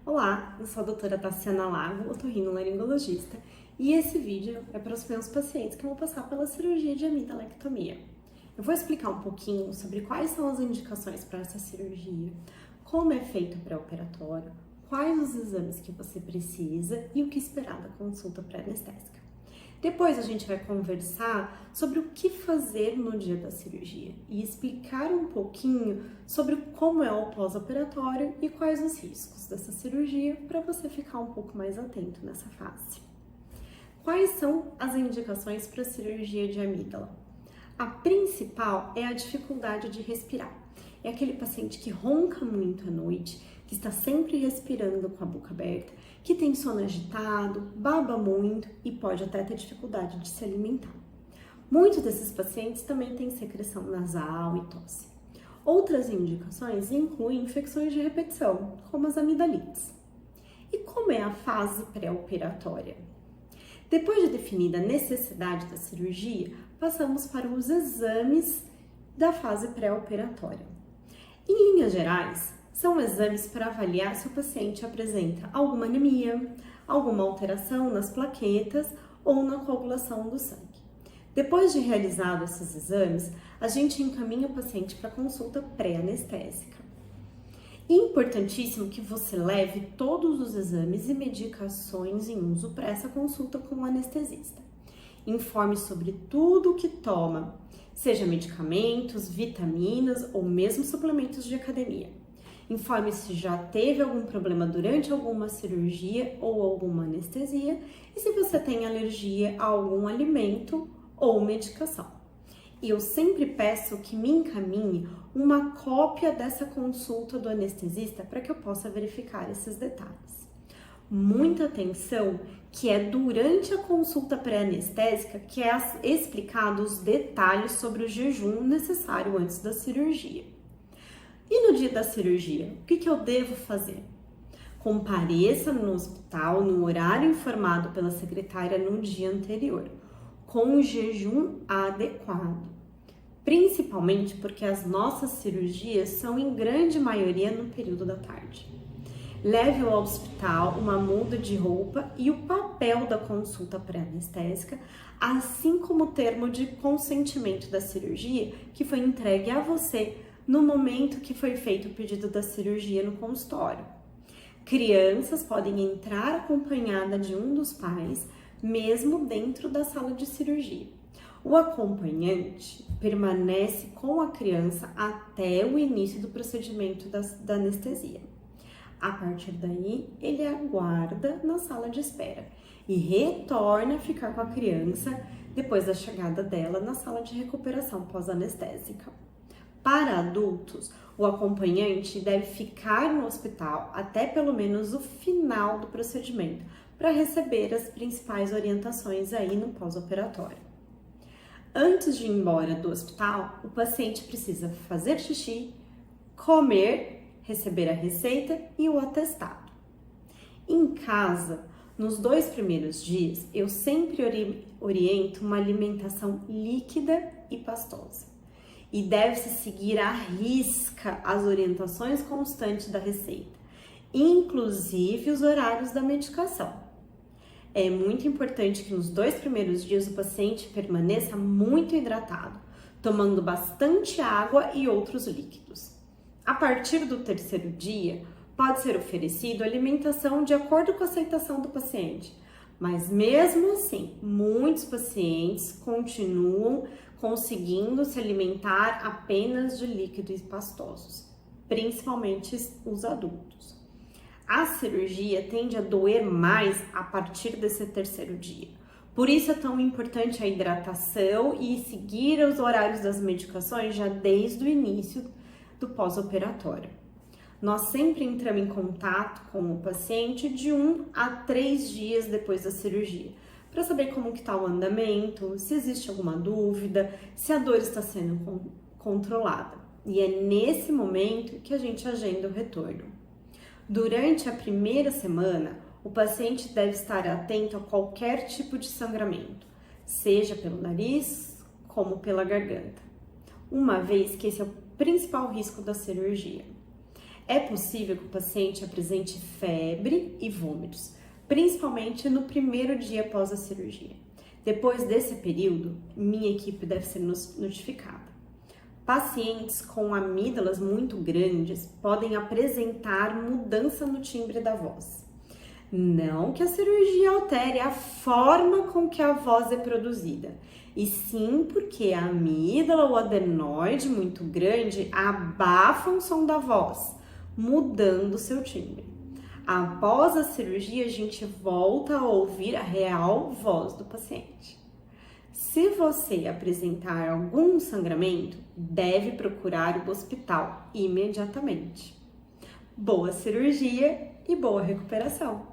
Olá, eu sou a doutora Tassiana Lago, otorrinolaringologista, e esse vídeo é para os meus pacientes que vão passar pela cirurgia de amidalectomia. Eu vou explicar um pouquinho sobre quais são as indicações para essa cirurgia, como é feito o pré-operatório, quais os exames que você precisa e o que esperar da consulta pré-anestésica. Depois a gente vai conversar sobre o que fazer no dia da cirurgia e explicar um pouquinho sobre como é o pós-operatório e quais os riscos dessa cirurgia para você ficar um pouco mais atento nessa fase. Quais são as indicações para a cirurgia de amígdala? A principal é a dificuldade de respirar. É aquele paciente que ronca muito à noite, que está sempre respirando com a boca aberta, que tem sono agitado, baba muito e pode até ter dificuldade de se alimentar. Muitos desses pacientes também têm secreção nasal e tosse. Outras indicações incluem infecções de repetição, como as amidalites. E como é a fase pré-operatória? Depois de definida a necessidade da cirurgia, passamos para os exames da fase pré-operatória. Em linhas gerais, são exames para avaliar se o paciente apresenta alguma anemia, alguma alteração nas plaquetas ou na coagulação do sangue. Depois de realizados esses exames, a gente encaminha o paciente para consulta pré-anestésica. Importantíssimo que você leve todos os exames e medicações em uso para essa consulta com o anestesista. Informe sobre tudo o que toma, seja medicamentos, vitaminas ou mesmo suplementos de academia. Informe se já teve algum problema durante alguma cirurgia ou alguma anestesia e se você tem alergia a algum alimento ou medicação. E eu sempre peço que me encaminhe uma cópia dessa consulta do anestesista para que eu possa verificar esses detalhes. Muita atenção, que é durante a consulta pré-anestésica que é explicado os detalhes sobre o jejum necessário antes da cirurgia. E no dia da cirurgia, o que eu devo fazer? Compareça no hospital no horário informado pela secretária no dia anterior, com o jejum adequado. Principalmente porque as nossas cirurgias são em grande maioria no período da tarde. Leve ao hospital uma muda de roupa e o papel da consulta pré-anestésica, assim como o termo de consentimento da cirurgia que foi entregue a você no momento que foi feito o pedido da cirurgia no consultório. Crianças podem entrar acompanhada de um dos pais, mesmo dentro da sala de cirurgia. O acompanhante permanece com a criança até o início do procedimento da anestesia. A partir daí, ele aguarda na sala de espera e retorna a ficar com a criança depois da chegada dela na sala de recuperação pós-anestésica. Para adultos, o acompanhante deve ficar no hospital até pelo menos o final do procedimento para receber as principais orientações aí no pós-operatório. Antes de ir embora do hospital, o paciente precisa fazer xixi, comer, receber a receita e o atestado. Em casa, nos 2 primeiros dias, eu sempre oriento uma alimentação líquida e pastosa. E deve-se seguir à risca as orientações constantes da receita, inclusive os horários da medicação. É muito importante que nos 2 primeiros dias o paciente permaneça muito hidratado, tomando bastante água e outros líquidos. A partir do 3º dia, pode ser oferecido alimentação de acordo com a aceitação do paciente, mas mesmo assim, muitos pacientes continuam conseguindo se alimentar apenas de líquidos pastosos, principalmente os adultos. A cirurgia tende a doer mais a partir desse 3º dia. Por isso é tão importante a hidratação e seguir os horários das medicações já desde o início do pós-operatório. Nós sempre entramos em contato com o paciente de 1 a 3 dias depois da cirurgia, para saber como que está o andamento, se existe alguma dúvida, se a dor está sendo controlada. E é nesse momento que a gente agenda o retorno. Durante a primeira semana, o paciente deve estar atento a qualquer tipo de sangramento, seja pelo nariz como pela garganta, uma vez que esse é o principal risco da cirurgia. É possível que o paciente apresente febre e vômitos, principalmente no primeiro dia após a cirurgia. Depois desse período, minha equipe deve ser notificada. Pacientes com amígdalas muito grandes podem apresentar mudança no timbre da voz. Não que a cirurgia altere a forma com que a voz é produzida, e sim porque a amígdala ou adenoide muito grande abafa o som da voz, mudando seu timbre. Após a cirurgia, a gente volta a ouvir a real voz do paciente. Se você apresentar algum sangramento, deve procurar o hospital imediatamente. Boa cirurgia e boa recuperação!